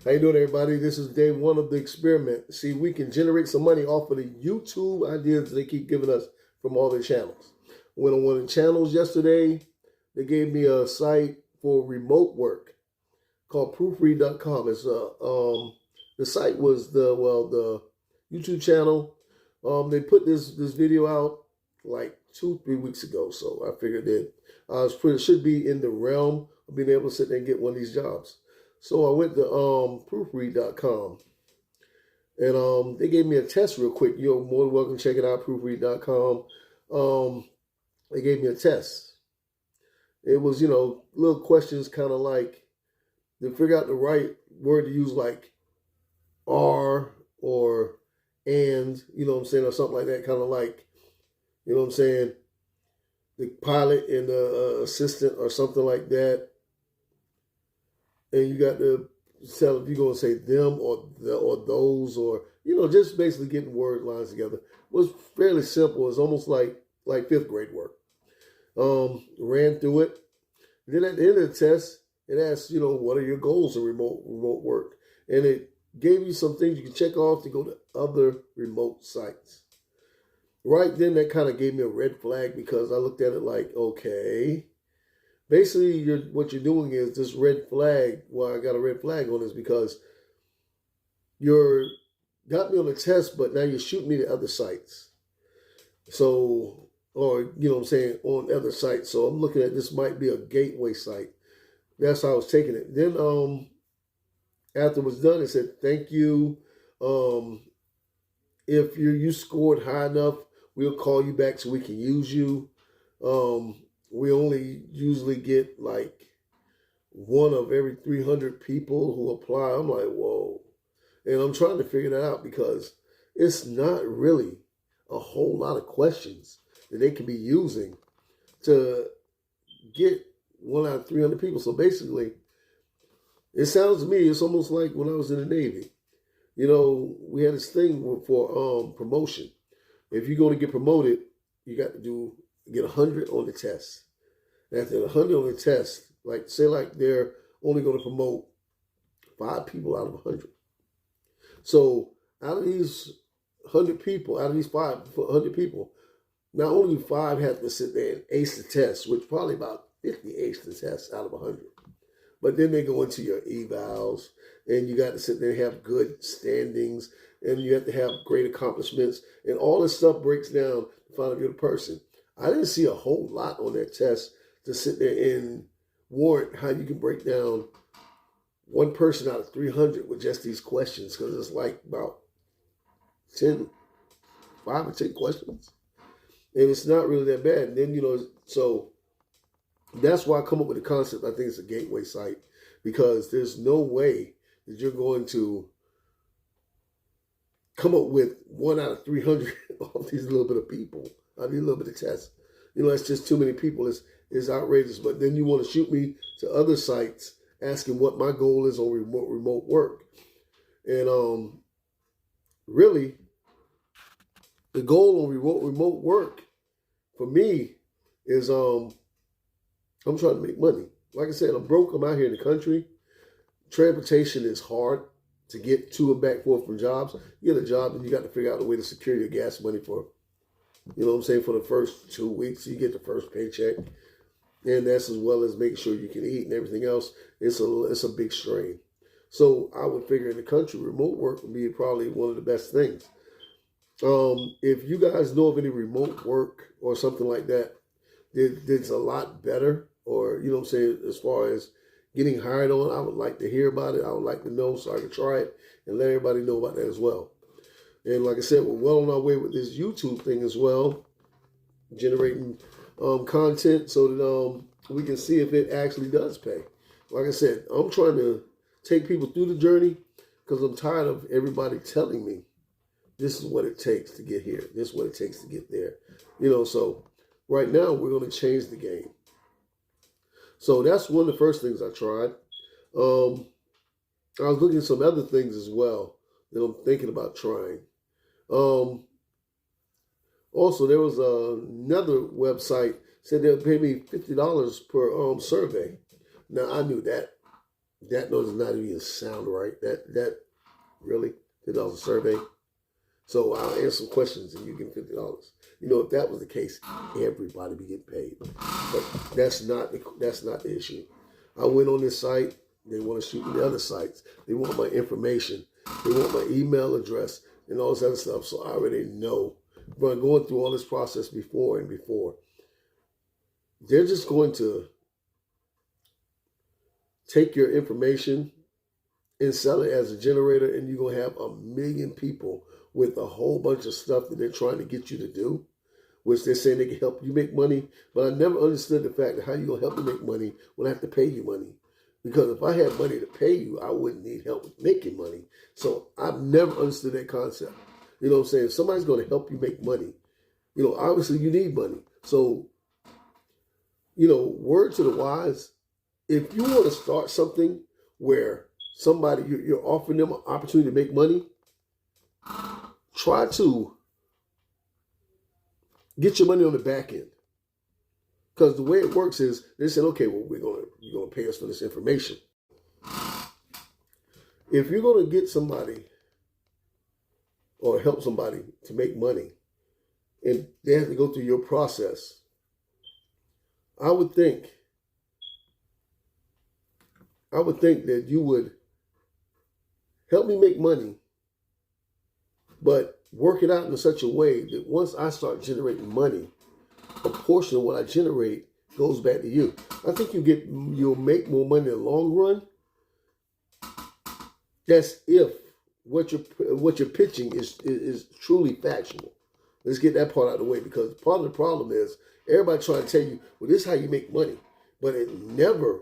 How you doing, everybody? This is day one of the experiment. See, we can generate some money off of the YouTube ideas they keep giving us from all their channels. Went on one of the channels yesterday. They gave me a site for remote work called Proofread.com. The site was the YouTube channel. They put this video out like 2-3 weeks ago, so I figured that it should be in the realm of being able to sit there and get one of these jobs. So I went to proofread.com and they gave me a test real quick. You're more than welcome to check it out, proofread.com. They gave me a test. It was, little questions kind of like to figure out the right word to use, like are or and, or something like that, kind of like, the pilot and the assistant or something like that. And you got to tell if you're going to say them or those or, just basically getting word lines together. It was fairly simple. It's almost like fifth grade work. Ran through it. Then at the end of the test, it asked, what are your goals in remote work? And it gave you some things you can check off to go to other remote sites. Right then, that kind of gave me a red flag because I looked at it like, okay. Basically, what you're doing is this red flag. Well, I got a red flag on this because you're got me on the test, but now you're shooting me to other sites. So, or, on other sites. So I'm looking at this might be a gateway site. That's how I was taking it. Then after it was done, it said, thank you. If you scored high enough, we'll call you back so we can use you. We only usually get like one of every 300 people who apply. I'm like, whoa. And I'm trying to figure that out because it's not really a whole lot of questions that they can be using to get 1 out of 300 people. So basically, it sounds to me, it's almost like when I was in the Navy. We had this thing for promotion. If you're going to get promoted, you got to get 100 on the test. After 100 on the test, say they're only going to promote 5 people out of 100. So out of these 100 people, out of these 500 people, not only 5 have to sit there and ace the test, which probably about 50 ace the test out of 100. But then they go into your evals, and you got to sit there and have good standings, and you have to have great accomplishments, and all this stuff breaks down to find out if you're the person. I didn't see a whole lot on that test to sit there and warrant how you can break down one person out of 300 with just these questions, because it's like about 5 or 10 questions. And it's not really that bad. And then, so that's why I come up with the concept. I think it's a gateway site because there's no way that you're going to come up with 1 out of 300 of these little bit of people. I need a little bit of tests. It's just too many people. It's outrageous. But then you want to shoot me to other sites asking what my goal is on remote work. And really, the goal on remote work for me is I'm trying to make money. Like I said, I'm broke. I'm out here in the country. Transportation is hard to get to and back forth from jobs. You get a job and you got to figure out a way to secure your gas money for, for the first 2 weeks. You get the first paycheck. And that's as well as making sure you can eat and everything else. It's a big strain. So I would figure in the country, remote work would be probably one of the best things. If you guys know of any remote work or something like that, that's a lot better, or, as far as getting hired on, I would like to hear about it. I would like to know so I can try it and let everybody know about that as well. And like I said, we're well on our way with this YouTube thing as well, generating content so that we can see if it actually does pay. Like I said, I'm trying to take people through the journey because I'm tired of everybody telling me this is what it takes to get here. This is what it takes to get there. So right now we're going to change the game. So that's one of the first things I tried. I was looking at some other things as well that I'm thinking about trying. Also, there was another website said they'll pay me $50 per survey. Now, I knew that That does not even sound right. That really $10 a survey. So I'll answer some questions and you get $50. You know, if that was the case, everybody be getting paid. But that's not the issue. I went on this site. They want to shoot me the other sites. They want my information. They want my email address and all this other stuff. So I already know. But going through all this process before and before, they're just going to take your information and sell it as a generator, and you're going to have a million people with a whole bunch of stuff that they're trying to get you to do, which they're saying they can help you make money. But I never understood the fact that how you going to help me make money when I have to pay you money. Because if I had money to pay you, I wouldn't need help with making money. So I've never understood that concept. You know what I'm saying? If somebody's going to help you make money, you know, obviously you need money. So, you know, word to the wise, if you want to start something where somebody, you're offering them an opportunity to make money, try to get your money on the back end. Because the way it works is they said, okay, well, you're gonna pay us for this information. If you're gonna get somebody or help somebody to make money, and they have to go through your process, I would think that you would help me make money, but work it out in such a way that once I start generating money, a portion of what I generate goes back to you. I think you'll make more money in the long run. That's if what you're pitching is truly factual. Let's get that part out of the way, because part of the problem is everybody trying to tell you, well, this is how you make money, but it never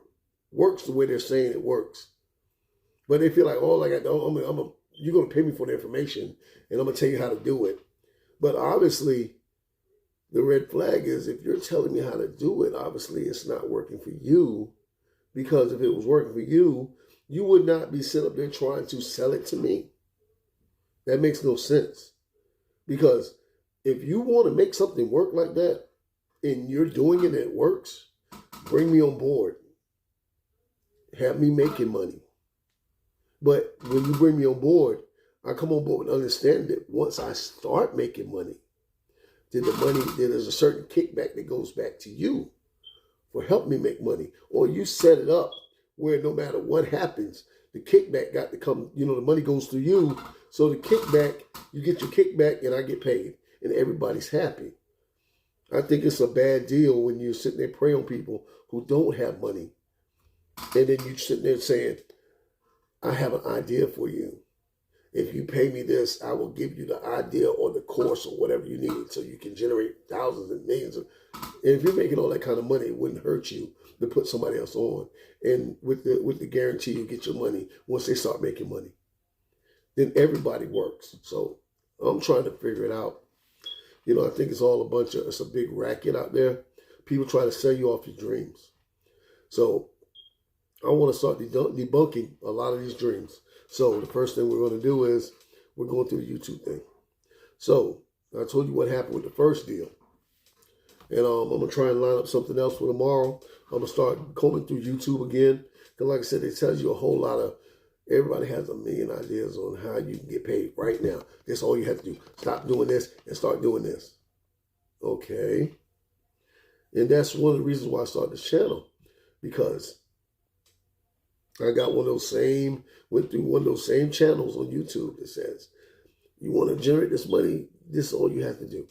works the way they're saying it works. But they feel like, oh, you're going to pay me for the information, and I'm going to tell you how to do it. But obviously, the red flag is if you're telling me how to do it, obviously it's not working for you, because if it was working for you, you would not be sitting up there trying to sell it to me. That makes no sense. Because if you want to make something work like that and you're doing it and it works, bring me on board. Have me making money. But when you bring me on board, I come on board and understand that once I start making money, then there's a certain kickback that goes back to you for helping me make money. Or you set it up where no matter what happens, the kickback got to come, the money goes through you. So the kickback, you get your kickback and I get paid and everybody's happy. I think it's a bad deal when you're sitting there preying on people who don't have money. And then you're sitting there saying, I have an idea for you. If you pay me this, I will give you the idea or the course or whatever you need so you can generate thousands and millions. And if you're making all that kind of money, it wouldn't hurt you to put somebody else on. And with the guarantee you get your money once they start making money, then everybody works. So I'm trying to figure it out. I think it's a big racket out there. People try to sell you off your dreams. So I want to start debunking a lot of these dreams. So the first thing we're going to do is we're going through the YouTube thing. So I told you what happened with the first deal. And I'm going to try and line up something else for tomorrow. I'm going to start combing through YouTube again. Because like I said, it tells you a whole lot of, everybody has a million ideas on how you can get paid right now. That's all you have to do. Stop doing this and start doing this. Okay. And that's one of the reasons why I started this channel. Because I got went through one of those same channels on YouTube that says, you want to generate this money, this is all you have to do.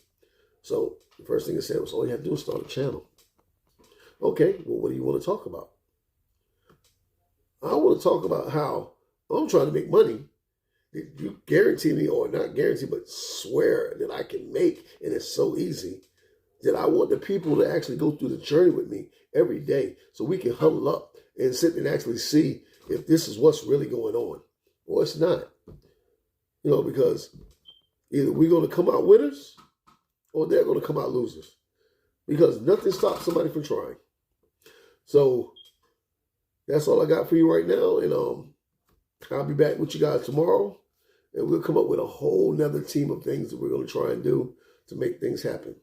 So the first thing it said was, all you have to do is start a channel. Okay, well, what do you want to talk about? I want to talk about how I'm trying to make money that you guarantee me, or not guarantee, but swear that I can make, and it's so easy, that I want the people to actually go through the journey with me every day so we can huddle up and sit and actually see if this is what's really going on or it's not. Because either we're going to come out winners or they're going to come out losers, because nothing stops somebody from trying. So that's all I got for you right now. And I'll be back with you guys tomorrow, and we'll come up with a whole nother team of things that we're going to try and do to make things happen.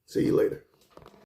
See you later.